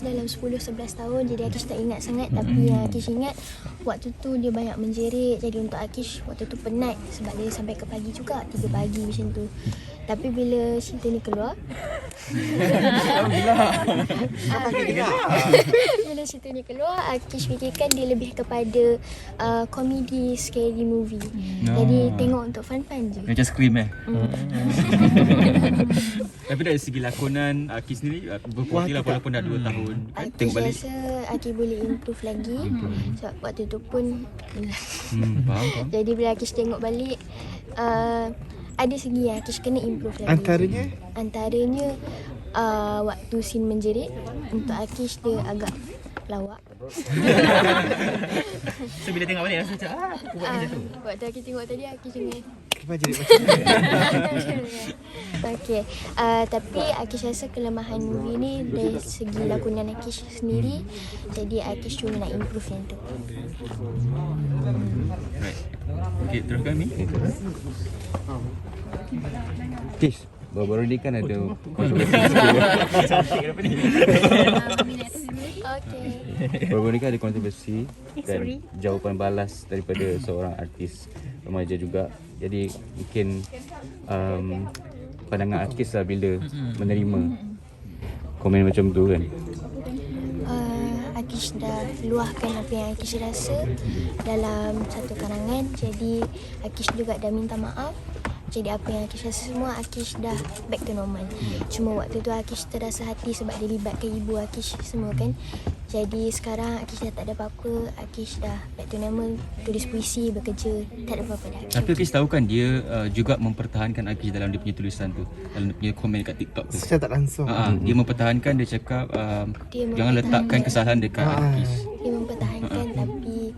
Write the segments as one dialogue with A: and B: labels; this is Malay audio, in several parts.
A: dalam 10-11 tahun, jadi Akish tak ingat sangat. Tapi yang Akish ingat, waktu tu dia banyak menjerit. Jadi untuk Akish waktu tu penat sebab dia sampai ke pagi juga, 3 pagi macam tu. Tapi bila cerita ni keluar bila cerita ni keluar, Akish fikirkan dia lebih kepada komedi scary movie. Jadi tengok untuk fun-fun je.
B: Macam Scream Tapi dari segi lakonan Akish sendiri berpuas lah walaupun dah 2 tahun kan? Tengok balik
A: Akish rasa Akish boleh improve lagi. Sebab waktu tu pun
B: faham.
A: jadi bila Akish tengok balik, ada segi yang Akish kena improve lagi. Antaranya waktu scene menjerit, untuk Akish dia agak lawak.
C: So bila tengok balik rasa macam aku buat macam tu.
A: Waktu Akish tengok tadi, Akish dengar
D: Kenapa jadi macam
A: okay. Tapi Akish rasa kelemahan movie ni dari segi lakonan Akish sendiri. Jadi Akish cuma nak improve yang tu.
B: Right. Okay, teruskan ni.
E: Kish, baru-baru ni kan ada kontroversi
A: Okay.
E: baru-baru ni kan ada kontroversi dan jawapan balas daripada seorang artis remaja juga. Jadi mungkin pandangan Akish lah bila menerima komen macam tu kan.
A: Akish dah luahkan apa yang Akish rasa dalam satu karangan. Jadi Akish juga dah minta maaf. Jadi apa yang Akish rasa semua, Akish dah back to normal. Cuma waktu tu Akish terasa hati sebab dia libatkan ibu Akish semua kan. Jadi sekarang Akish dah tak ada apa-apa. Akish dah back to normal, tulis puisi, bekerja, tak ada apa-apa dah.
B: Tapi Akish tahu kan dia juga mempertahankan Akish dalam dia punya tulisan tu, dalam dia punya komen kat TikTok tu.
D: secara tak langsung?
B: Dia mempertahankan, dia cakap
A: Dia
B: jangan letakkan kesalahan dekat Akish.
A: Dia mempertahankan tapi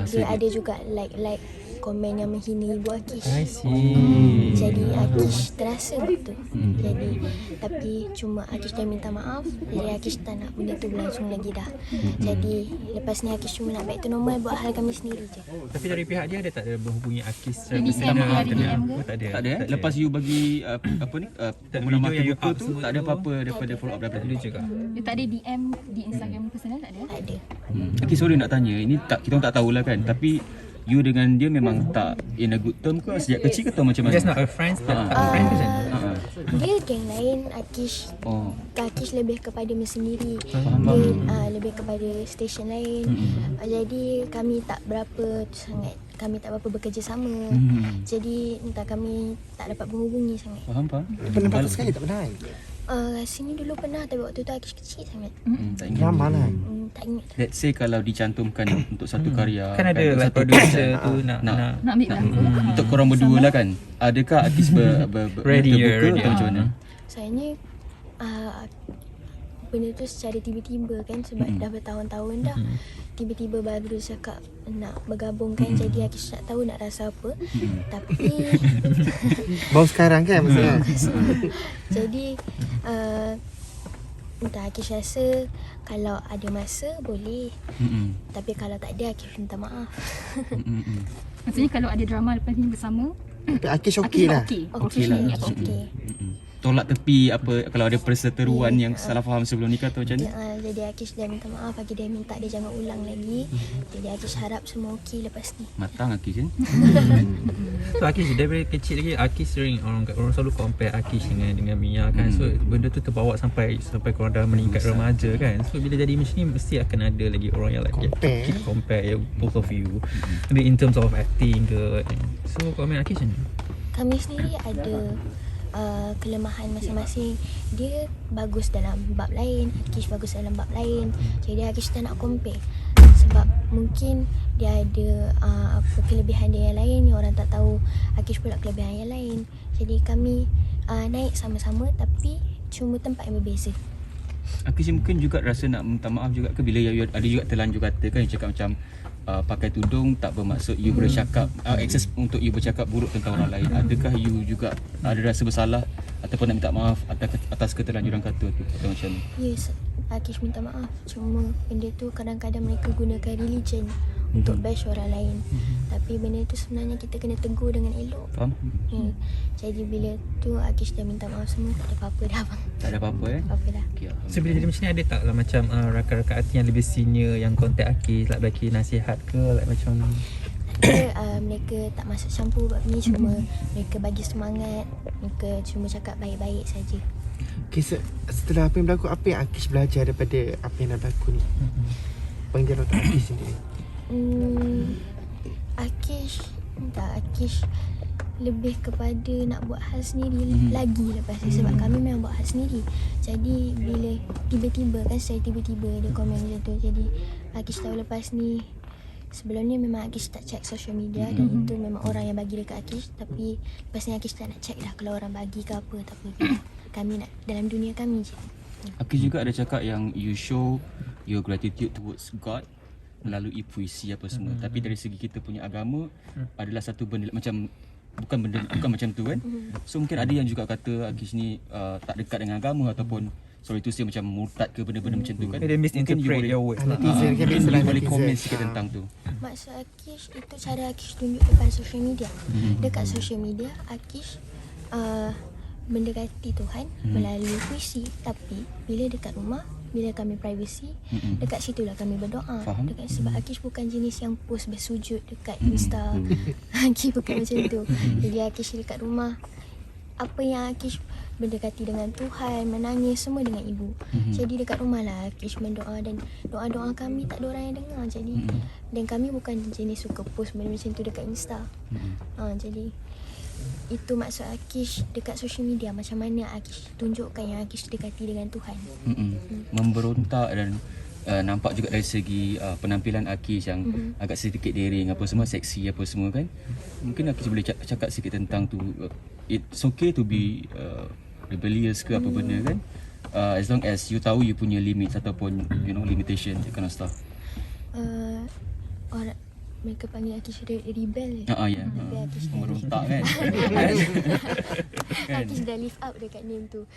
A: dia ada juga like komen yang menghina ibu Akish.
C: I see.
A: Jadi Akish terasa betul. Jadi tapi cuma Akish dah minta maaf. Jadi Akish tak nak benda tu berlangsung lagi dah. Jadi lepas ni Akish cuma nak back to normal, buat hal kami sendiri je.
C: Tapi dari pihak dia tak ada menghubungi Akish secara
F: Dia DM ke? Ada DM ke?
C: Tak ada.
B: Tak ada Lepas you bagi apa ni
C: video
B: mata
C: yang you
B: buku
C: up
B: tu,
C: semua
B: tak ada
C: tu.
B: apa-apa daripada follow up daripada
C: Dia juga.
F: Dia tak ada DM di Instagram personal, tak ada?
A: Tak ada.
B: Okay, sorry nak tanya. Ini kita orang tak tahulah kan. Tapi you dengan dia memang tak in a good term ke sejak kecil ke atau macam mana?
C: Just not a friends, friend person.
A: Dia geng lain. Akish lebih kepada me sendiri. Dia lebih kepada stesen lain. Jadi kami tak berapa bekerja sama. Jadi entah kami tak dapat menghubungi sangat.
B: Faham?
D: Pernah patut sekali tak pernah?
A: Sini dulu pernah, tapi waktu tu Akish kecil sangat.
B: Tak ingat.
D: Lama lah.
A: Tak ingat.
B: Let's say kalau dicantumkan untuk satu karya
C: Kan ada like
B: satu
C: producer tu nak
F: Nak ambil belakang.
B: untuk korang berdua lah kan. Adakah Akish
C: Ready,
B: terbuka
C: ready.
B: atau macam mana?
A: Sebenarnya benda tu secara tiba-tiba kan, sebab dah bertahun-tahun dah. Tiba-tiba baru dia cakap nak bergabung kan. Jadi Akish tak tahu nak rasa apa. Tapi
D: Baru sekarang kan maksudnya?
A: jadi entah, Akish rasa kalau ada masa boleh. Tapi kalau tak ada, Akish minta maaf.
F: Maksudnya kalau ada drama lepas ni bersama,
D: Tapi Akish okey lah.
A: Okey
B: lah.
A: okey.
B: Tolak tepi apa kalau ada perseteruan yang salah faham sebelum nikah atau macam ni?
A: Jadi Akish dah minta maaf. Akish dah minta dia jangan ulang lagi. Jadi Akish harap semua okey lepas ni.
B: Matang Akish kan?
C: So Akish daripada kecil lagi Akish sering orang selalu compare Akish dengan Mia kan. So benda tu terbawa sampai korang dah meningkat remaja kan. So bila jadi macam ni mesti akan ada lagi orang yang like keep compare both of you. Maybe in terms of acting ke. So komen Akish ni.
A: Kami sendiri ada kelemahan masing-masing. Dia bagus dalam bab lain, Akish bagus dalam bab lain. Jadi Akish tak nak compare sebab mungkin dia ada apa kelebihan dia yang lain yang orang tak tahu. Akish pula kelebihan yang lain. Jadi kami naik sama-sama tapi cuma tempat yang berbeza.
B: Akish mungkin juga rasa nak minta maaf juga ke bila you ada juga terlanjur kata kan, you cakap macam pakai tudung tak bermaksud you bercakap akses untuk you bercakap buruk tentang orang lain. Adakah you juga ada rasa bersalah ataupun nak minta maaf atas keterlanjuran kata tu atau macam ni?
A: Yes, Akish minta maaf. Cuma benda tu kadang-kadang mereka gunakan religion untuk bash orang lain. Tapi benda tu sebenarnya kita kena tegur dengan elok.
B: Faham?
A: Jadi bila tu Akish dah minta maaf semua, tak ada apa-apa dah bang.
B: Tak ada apa-apa
A: Apa dah.
B: Okay,
C: So bila jadi macam ni, ada tak lah macam rakan-rakan artis yang lebih senior yang contact Akish, like bagi nasihat ke, like macam
A: Mereka tak masuk campur bab ni, cuma mereka bagi semangat, mereka cuma cakap baik-baik saja.
D: Okay, setelah apa yang berlaku, apa yang Akish belajar daripada apa yang dah berlaku ni? Pengajaran untuk Akish sendiri. Akish lebih kepada nak buat hal sendiri lagi lepas ni, sebab kami memang buat hal sendiri. Jadi bila tiba-tiba kan, saya tiba-tiba dia komen macam tu, jadi Akish tahu lepas ni. Sebelum ni memang Akish tak check social media, dan itu memang orang yang bagi dekat Akish. Tapi lepas ni Akish tak nak check dah, kalau orang bagi ke apa, tak apa. Kami nak dalam dunia kami je.
B: Akish juga ada cakap yang you show your gratitude towards God melalui puisi apa semua. Tapi dari segi kita punya agama adalah satu benda macam bukan macam tu kan. So mungkin ada yang juga kata Akish ni tak dekat dengan agama, ataupun sorry tu saya macam murtad ke benda-benda macam tu kan.
C: dia misinterpret your words lah.
D: Netizen kan
B: Mungkin
D: biasalah
B: you boleh komen
D: netizen.
B: sikit tentang tu.
A: Maksud Akish itu cara Akish tunjuk depan social media. Dekat social media Akish mendekati Tuhan melalui puisi. Tapi bila dekat rumah, bila kami privacy, dekat situlah kami berdoa.
B: Faham.
A: Sebab Akish bukan jenis yang post bersujud dekat Insta. Akish bukan macam tu. Jadi Akish dekat rumah, apa yang Akish mendekati dengan Tuhan, menangis semua dengan ibu. Jadi dekat rumah lah Akish mendoa, dan doa-doa kami tak ada orang yang dengar. Jadi dan kami bukan jenis suka post benda macam tu dekat Insta. Jadi itu maksud Akish dekat social media, macam mana Akish tunjukkan yang Akish dekati dengan Tuhan.
B: Memberontak dan nampak juga dari segi penampilan Akish yang agak sedikit daring apa semua, seksi apa semua kan. Mungkin Akish boleh cakap sikit tentang tu. It's okay to be rebellious ke apa benda kan, as long as you tahu you punya limits ataupun limitation, that kind of stuff.
A: Orang mereka panggil Akish rebel.
B: Ya.
A: Tapi Akish dah
B: Memberontak kan.
A: Akish dah live up dekat name tu.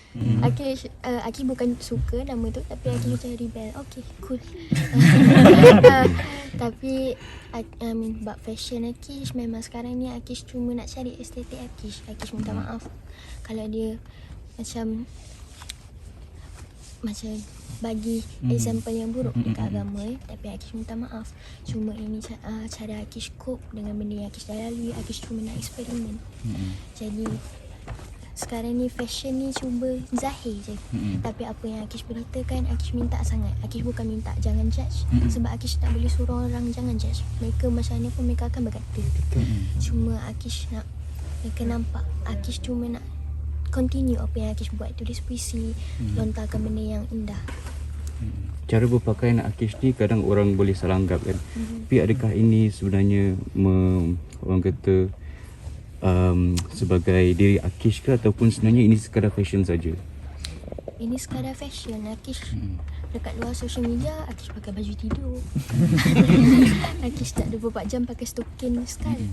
A: Akish bukan suka nama tu, tapi Akish macam rebel. Okay, cool. Tapi bab fashion Akish, memang sekarang ni Akish cuma nak cari estetik Akish. Akish minta maaf kalau dia macam bagi example yang buruk dekat agama, tapi Akish minta maaf. Cuma ini cara Akish cope dengan benda yang Akish dah lalui. Akish cuma nak eksperimen. Jadi sekarang ni fashion ni cuba zahir je. Tapi apa yang Akish beritakan, Akish minta sangat. Akish bukan minta jangan judge, sebab Akish tak boleh suruh orang jangan judge. Mereka macam mana pun mereka akan berkata. Cuma Akish nak mereka nampak Akish cuma nak continue apa yang Akish buat, tulis puisi, lontarkan benda yang indah.
E: Cara berpakaian Akish ni kadang orang boleh salah anggap kan. Tapi adakah ini sebenarnya orang kata sebagai diri Akish ke, ataupun sebenarnya ini sekadar fashion saja?
A: Ini sekadar fashion. Akish dekat luar social media, Akish pakai baju tidur. Akish tak 24 jam pakai stokin sekali.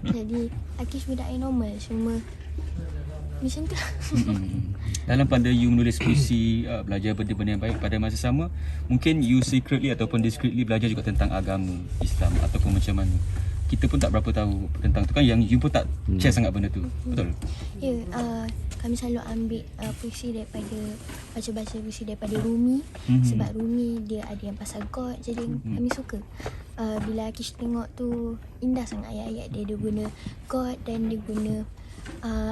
A: Jadi Akish budak yang normal, cuma macam tu.
B: Dalam pada you menulis puisi, belajar benda-benda yang baik, pada masa sama mungkin you secretly ataupun discreetly belajar juga tentang agama Islam ataupun macam mana. Kita pun tak berapa tahu tentang tu kan, yang you pun tak share sangat benda tu. Betul?
A: Ya, kami selalu ambil puisi daripada, baca-baca puisi daripada Rumi. Sebab Rumi dia ada yang pasal God, jadi kami suka. Bila Akish tengok tu, indah sangat ayat-ayat dia. Dia guna God dan dia guna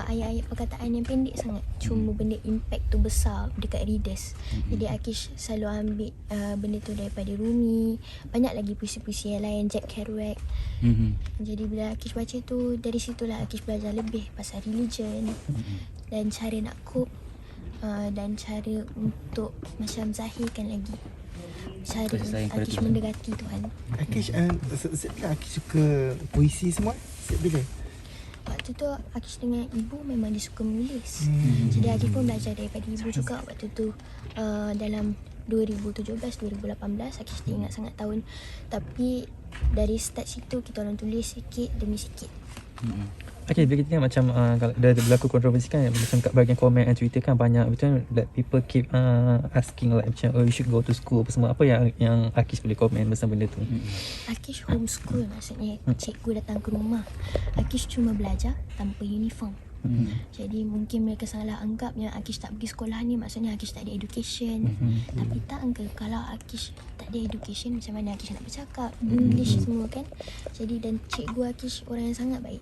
A: ayat-ayat perkataan yang pendek sangat, cuma benda impact tu besar dekat readers. Jadi Akish selalu ambil benda tu daripada Rumi. Banyak lagi puisi-puisi yang lain, Jack Kerouac. Jadi bila Akish baca tu, dari situlah Akish belajar lebih pasal religion dan cara nak cope, dan cara untuk macam zahirkan lagi cara Akish mendekati Tuhan.
D: Akish, setelah Akish suka puisi semua, bila?
A: Waktu tu Akish dengan ibu memang dia suka menulis. Jadi Akish pun belajar daripada ibu juga waktu tu. Dalam 2017-2018, Akish tak ingat sangat tahun. Tapi dari start situ kita orang tulis sikit demi sikit.
C: Okay, bila kita macam kalau dah berlaku kontroversi kan, macam kat bahagian komen Twitter kan banyak betul that people keep asking like macam you should go to school apa semua. Apa yang Akis boleh komen pasal benda tu?
A: Akish homeschool, maksudnya cikgu datang ke rumah. Akish cuma belajar tanpa uniform. Jadi mungkin mereka salah anggap yang Akish tak pergi sekolah ni maksudnya Akish tak ada education. Tapi tak angka, kalau Akish tak ada education, macam mana Akish nak bercakap English semua kan. Jadi dan cikgu Akish orang yang sangat baik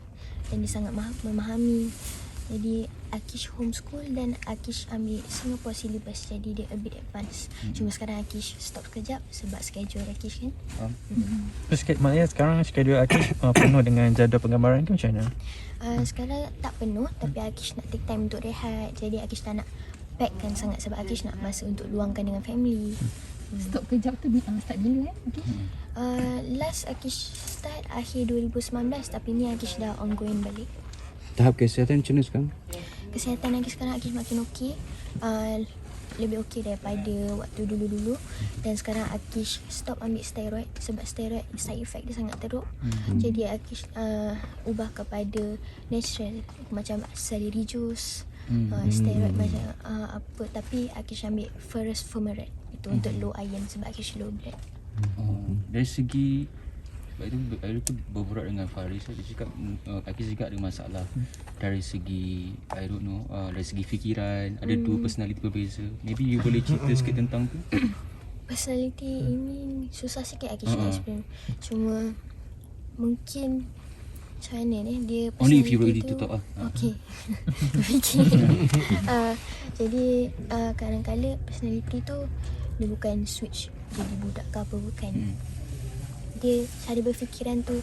A: dan dia sangat memahami. Jadi Akish homeschool dan Akish ambil Singapore syllabus, jadi dia a bit advance. Cuma sekarang Akish stop sekejap sebab schedule Akish kan.
C: Terus maknanya sekarang schedule Akis penuh dengan jadual penggambaran ke macam mana?
A: Sekarang tak penuh tapi Akish nak take time untuk rehat. Jadi Akish tak nak packkan sangat sebab Akish nak masa untuk luangkan dengan family.
F: Stop kejap tu start bila okay.
A: Last Akish start akhir 2019 tapi ni Akish dah ongoing balik.
E: Tahap kesihatan macam mana sekarang?
A: Kesihatan Akish sekarang Akish makin okey. Lebih okey daripada waktu dulu-dulu. Dan sekarang Akish stop ambil steroid sebab steroid side effect dia sangat teruk. Jadi Akish ubah kepada natural macam celery juice, steroid macam apa, tapi Akish ambil ferrous fumarate itu untuk low iron sebab Akish low blood.
B: Dari segi Air tu berbual dengan Faris, dia cakap Akish juga ada masalah dari segi I don't know, dari segi fikiran, ada dua personality berbeza. Maybe you boleh cerita sikit tentang tu.
A: Personality ini susah sikit Akish nak explain. Cuma mungkin macam mana ni dia
B: Only if you
A: personality
B: ready
A: tu,
B: to talk lah.
A: Okay. Fikir. Jadi kadang-kadang personality tu dia bukan switch jadi budak ke apa, bukan. Dia cara berfikiran tu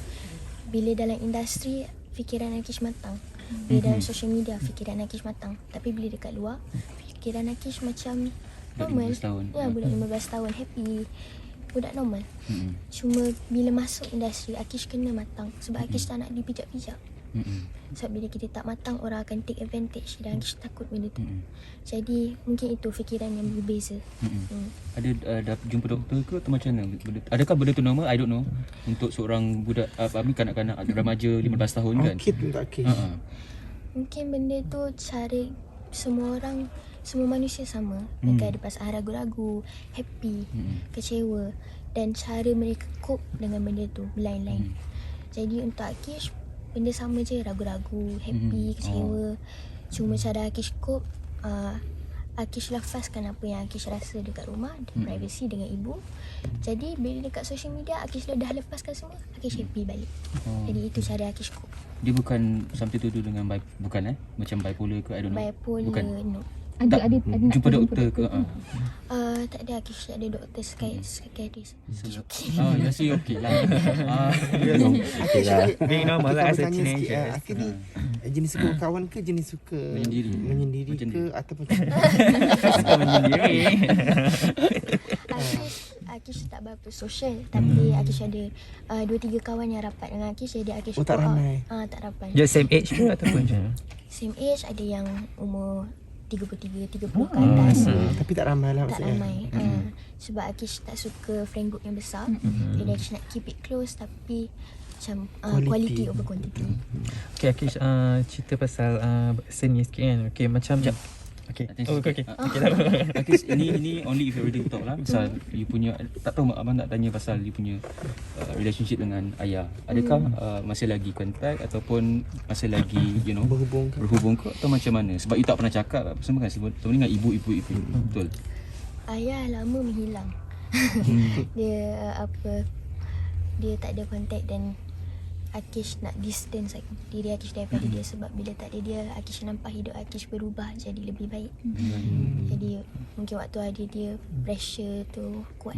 A: bila dalam industri fikiran Akish matang, bila dalam social media fikiran Akish matang, tapi bila dekat luar fikiran Akish macam normal.
B: 15 tahun.
A: Ya, budak 15 tahun happy, budak normal. Cuma bila masuk industri Akish kena matang sebab Akish tak nak dipijak-pijak. Sebab bila kita tak matang orang akan take advantage dan Akish takut benda tu. Jadi mungkin itu fikiran yang berbeza.
B: Ada dah jumpa doktor ke atau macam mana? Adakah benda tu normal? I don't know. Untuk seorang budak kanak-kanak remaja 15 tahun kan.
G: Kid untuk Akish.
A: Mungkin benda tu cara semua orang, semua manusia sama. Mereka ada perasaan ragu-ragu, happy, kecewa, dan cara mereka cope dengan benda tu lain-lain. Jadi untuk Akish benda sama je, ragu-ragu, happy, kecewa. Cuma cara Akish cope, Akish lafazkan apa yang Akish rasa dekat rumah, privacy dengan ibu. Jadi bila dekat social media Akish dah lepaskan semua, Akish happy balik. Jadi itu cara Akish cope.
B: Dia bukan something to do dengan bukan macam bipolar ke, I don't know.
A: Bipolar,
B: Bukan.
A: no.
F: Ada
B: Jumpa doktor ke?
A: Tak ada, Akish tak ada doktor psychiatrist.
B: Oh, ya sih okey lah.
E: Okey lah.
C: Being normal lah as a
G: Tanya sikit,
C: teenager.
G: Akish ni jenis suka kawan ke jenis suka menyendiri
B: Macam
G: ke
B: ni.
G: ataupun
C: Suka menyendiri.
A: Akish tak berapa social, tapi Akish ada 2-3 kawan yang rapat dengan Akish. Jadi Akish
G: tak
A: go out.
G: ramai?
A: Tak ramai.
C: Dia same age ke ataupun macam mana?
A: Same age, ada yang umur 33, 30 ke atas.
G: tapi tak ramai lah
A: Tak
G: maksudnya.
A: ramai. Sebab Akish tak suka friend group yang besar. Jadi Akish nak keep it close tapi macam quality over quantity.
C: Okay Akish, cerita pasal seni sikit kan. Okay macam okay. Oh okay. Okay tak apa.
B: Akish, ini only if you ready to talk lah. Misal you punya, tak tahu abang nak tanya pasal you punya relationship dengan ayah. Adakah masih lagi kontak ataupun masih lagi berhubung ke atau macam mana? Sebab you tak pernah cakap apa semua kan sebelum ni dengan ibu. Betul.
A: Ayah lama menghilang. Dia tak ada kontak dan Akish nak distance diri Akish daripada dia sebab bila tak ada dia Akish nampak hidup Akish berubah jadi lebih baik. Jadi mungkin waktu ada dia pressure tu kuat.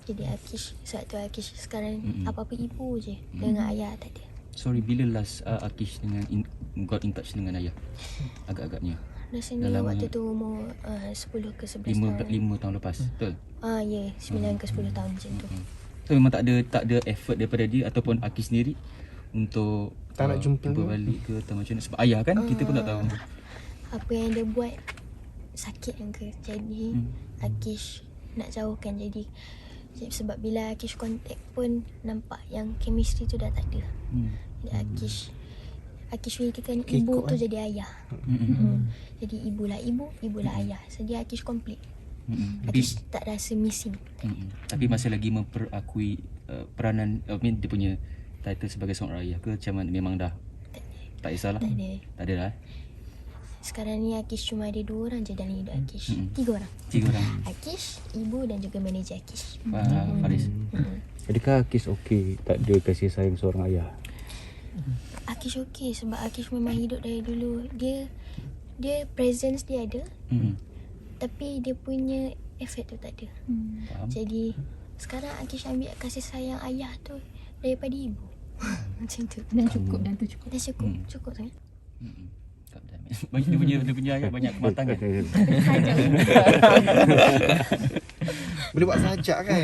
A: Jadi Akish sebab tu Akish sekarang apa-apa ibu je dengan ayah tak ada.
B: Sorry, bila last Akish got in touch dengan ayah? Agak-agaknya
A: Rasanya waktu tu umur 10 ke 11 tahun.
B: 5 tahun lepas. Betul.
A: Ya, 9 ke 10 tahun macam tu.
B: So memang tak ada effort daripada dia ataupun Akish sendiri untuk
G: Tak nak jumpa
B: balik ke atau macam mana? Sebab ayah kan kita pun tak tahu.
A: Apa yang dia buat sakit kan ke. Jadi Akish nak jauhkan. Jadi sebab bila Akish contact pun nampak yang chemistry tu dah tak ada. Jadi Akish Akish fikirkan
G: Kekok,
A: ibu tu jadi ayah. Jadi ibulah ayah. Jadi Akish complete. Akish tak rasa missing.
B: Tapi masih lagi memperakui peranan dia punya title sebagai seorang ayah ke macam mana? Memang dah tak kisahlah. Tak ada lah.
A: Sekarang ni Akish cuma ada 2 orang je dalam hidup Akish. 3 orang.
B: 3 orang.
A: Akish, ibu dan juga manager Akish.
B: Faris.
E: Adakah Akish okey tak ada kasih sayang seorang ayah?
A: Akish okey sebab Akish memang hidup dari dulu. Dia presence dia ada, tapi dia punya effort tu tak ada.
B: Faham.
A: Jadi sekarang Akish ambil kasih sayang ayah tu daripada ibu. Macam tu.
F: Dan cukup, dan tu cukup.
A: Dah cukup. Cukup sangat.
B: Dia punya ayat banyak kematangan.
G: Boleh buat sajak kan?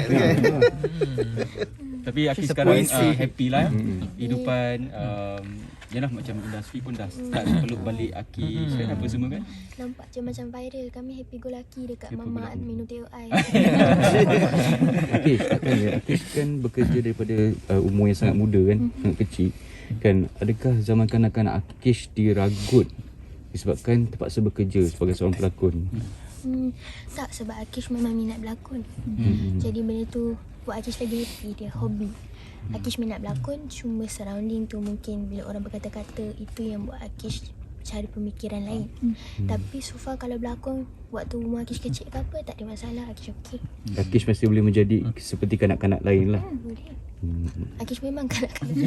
B: Tapi Akish
C: She's a
B: sekarang
C: poesi.
B: happy lah. Hidupan yalah macam industri pun dah start peluk balik Akish kan apa semua kan.
A: Nampak je macam viral. Kami happy go lucky dekat
B: Happy go
A: Mama
B: lucky.
A: minum teh ais.
E: Akish kan bekerja daripada umur yang sangat muda kan, sangat kecil. Kan adakah zaman kanak-kanak Akish diragut disebabkan terpaksa bekerja sebagai seorang pelakon?
A: Tak, sebab Akish memang minat berlakon. Jadi benda tu buat Akish lagi happy. Dia hobi. Akish minat berlakon, cuma surrounding tu mungkin bila orang berkata-kata itu yang buat Akish cara pemikiran lain. Tapi so far kalau berlakon waktu umur Akish kecil ke apa, tak ada masalah. Akish okey.
E: Akish masih boleh menjadi seperti kanak-kanak lain lah.
A: Boleh. Akish memang kanak-kanak.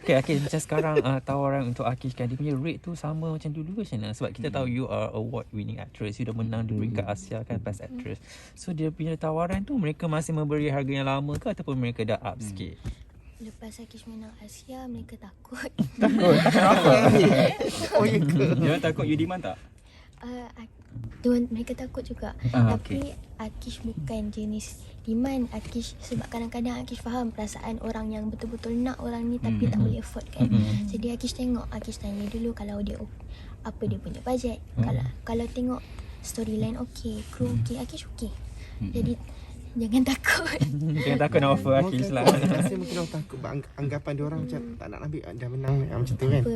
C: Okay, Akish macam sekarang tawaran untuk Akish kan dia punya rate tu sama macam dulu ke macam mana? Sebab kita tahu you are award winning actress, you dah menang di peringkat Asia kan best actress. So dia punya tawaran tu mereka masih memberi harga yang lama ke ataupun mereka dah up sikit?
A: Lepas Akish menang Asia, mereka takut.
G: Oh ya ke?
B: Dia takut you demand tak?
A: Mereka takut juga.
B: Ah,
A: Tapi Akish bukan jenis demand. Akish sebab kadang-kadang Akish faham perasaan orang yang betul-betul nak orang ni tapi tak boleh afford kan. Jadi Akish tengok, Akish tanya dulu kalau dia apa dia punya bajet. Kalau tengok storyline okey, kru okey, Akish okey. Jadi jangan takut.
C: Jangan takut nak offer Akish lah.
G: Saya mungkin orang takut anggapan dia orang macam tak nak ambil dah menang macam tu kan.
A: Apa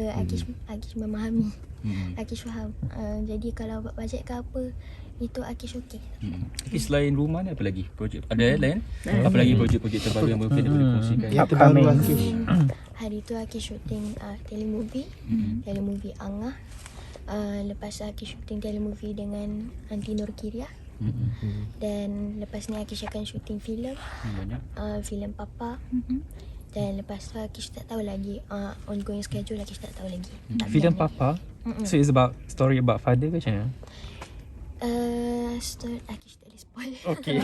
A: Akish memahami. Akish faham. Jadi kalau buat bajet ke apa, itu Akish okey.
B: Akish selain rumah ni apa lagi? Projek ada lain? Apa lagi projek-projek terbaru yang mungkin dia boleh kongsikan?
G: Yang terbaru Akish.
A: Hari tu Akish shooting telemovie Angah. Lepas tu Akish shooting telemovie dengan Aunty Nur Kiria. Dan lepas ni Akish akan shooting filem.
B: Banyak.
A: Filem Papa. Dan lepas tu Akish tak tahu lagi ongoing schedule. Akish tak tahu lagi. Tak
C: Filem
A: plan lagi.
C: Papa. So it's about story about father ke macam mana?
A: Story Akish tak boleh spoil.
C: Okay.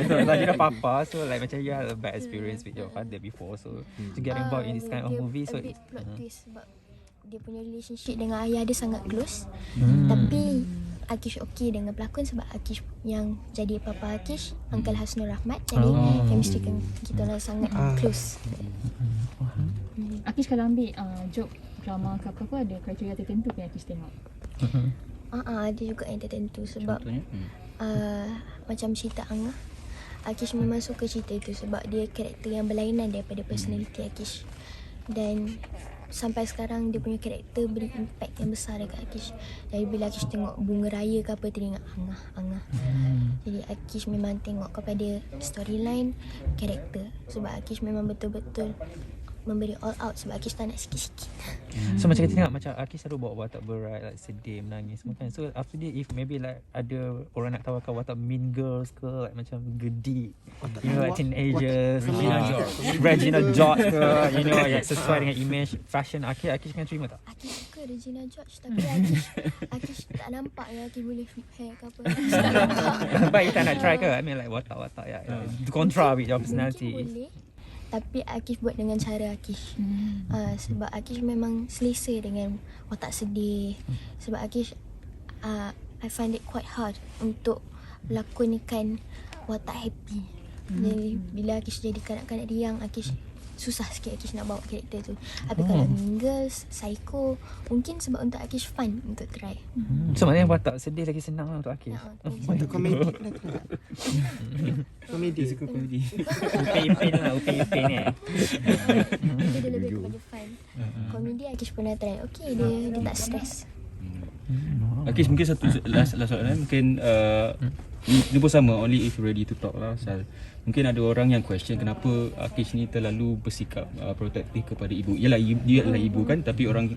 C: So lagi dah Papa, so like macam you had a bad experience with your father before, so to get involved in this kind of
A: Dia
C: movie, so
A: a bit plot twist sebab dia punya relationship dengan ayah dia sangat close.
C: Hmm.
A: Tapi Akish okey dengan pelakon sebab Akish yang jadi papa Akish, Uncle Hasnul Rahmat. Jadi chemistry kita orang sangat close.
F: Akish kalau ambil job drama ke apa-apa, ada kriteria tertentu yang Akish tengok?
A: Ada juga yang tertentu sebab
B: Contohnya?
A: macam cerita Angah, Akish memang suka cerita itu sebab dia karakter yang berlainan daripada personality Akish. Dan sampai sekarang dia punya karakter beri impact yang besar dekat Akish. Dari bila Akish tengok Bunga Raya ke apa, teringat Angah. Jadi Akish memang tengok kepada storyline, karakter. Sebab Akish memang betul-betul memberi all out sebab Akish tak nak sikit-sikit.
C: So macam kita tengok macam Akish selalu bawa watak berat, like sedih, menangis semua kan. So after dia, if maybe like ada orang nak tawarkan watak Mean Girls ke, like macam Gedik, you know, like teenagers, Regina George ke, you know, yang sesuai dengan image fashion Akish kan terima tak?
A: Akish suka Regina George tapi Akish tak nampak yang Akish boleh flip hair ke apa.
C: But you tak nak try ke? I mean like watak-watak yang kontra with your personality.
A: Mungkin boleh. Tapi Akish buat dengan cara Akish. Sebab Akish memang selesa dengan watak sedih. Sebab Akish I find it quite hard untuk lakonkan watak happy. Jadi bila Akish jadi kanak-kanak riang, Akish susah sikit Akish nak bawa karakter tu. Tapi kalau Mean Girls, Psycho, mungkin sebab untuk Akish fun untuk try.
C: So maknanya watak sedih lagi senang lah untuk Akish.
G: Untuk komedi pun ada tak? Komedi.
B: Suka komedi.
C: Upin-Ipin lah, Upin-Ipin ni.
A: Itu dia lebih kepada fun. Komedi Akish pernah try. Okay, dia tak stres.
B: Akish, mungkin satu last soalan mungkin ni pun sama, only if ready to talk lah. Sal. Mungkin ada orang yang question kenapa Akish ni terlalu bersikap protektif kepada ibu. Yalah, dia adalah ibu kan, tapi orang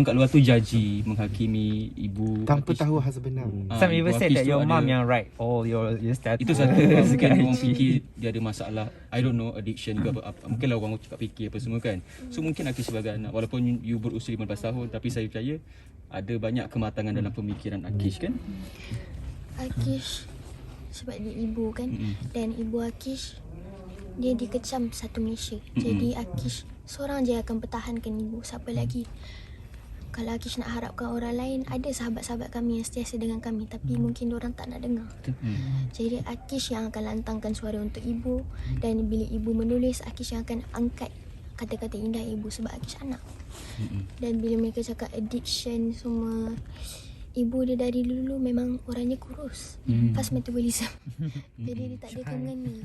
B: kat luar tu judgy, menghakimi ibu
G: Tanpa
B: Akish.
G: tahu hal sebenar.
C: Some
B: ibu
C: even said
B: Akish
C: that
B: tu
C: your
B: ada-
C: mom yang write all your status.
B: Itu satu mungkin orang fikir dia ada masalah, I don't know, addiction ke apa. Mungkinlah orang cakap fikir apa semua kan. So mungkin Akish sebagai anak, walaupun you berusia 15 tahun, tapi saya percaya ada banyak kematangan dalam pemikiran Akish kan.
A: Akish sebab dia ibu kan, dan ibu Akish dia dikecam satu Malaysia. Jadi Akish seorang je akan pertahankan ibu. Siapa lagi? Kalau Akish nak harapkan orang lain, ada sahabat-sahabat kami yang setiasa dengan kami, tapi mungkin diorang tak nak dengar. Jadi Akish yang akan lantangkan suara untuk ibu, dan bila ibu menulis, Akish yang akan angkat kata-kata indah ibu sebab Akish anak. Dan bila mereka cakap addiction semua, ibu dia dari dulu memang orangnya kurus, fast metabolism. Jadi dia tak ada kemungkinan ni.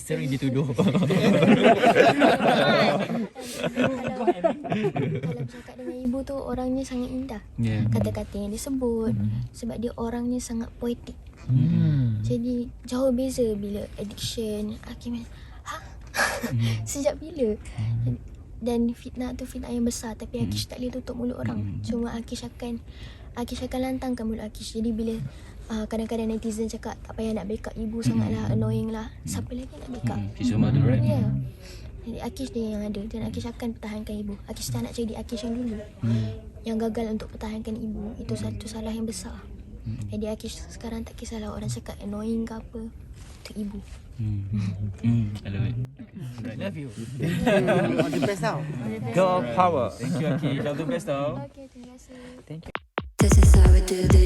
C: Sering dituduh.
A: Kalau bercakap dengan ibu tu, orangnya sangat indah.
B: Yeah.
A: Kata-kata yang disebut, sebab dia orangnya sangat poetik. Jadi jauh beza bila addiction. Hakim, sejak bila? Dan fitnah tu fitnah yang besar, tapi Akish tak boleh tutup mulut orang. Cuma Akish akan lantangkan mulut Akish. Jadi bila kadang-kadang netizen cakap tak payah nak backup ibu, sangatlah annoying lah. Siapa lagi nak backup?
B: She's your mother, right?
A: Ya. Jadi Akish dia yang ada, dan Akish akan pertahankan ibu. Akish tak nak jadi Akish yang dulu, yang gagal untuk pertahankan ibu. Itu satu salah yang besar. Jadi Akish sekarang tak kisahlah orang cakap annoying ke apa, untuk ibu.
B: I love it.
C: Love you.
G: All the best tau.
C: Girl power.
B: Thank you Akish, all the best tau.
A: Okay, terima kasih.
H: This is how we do this.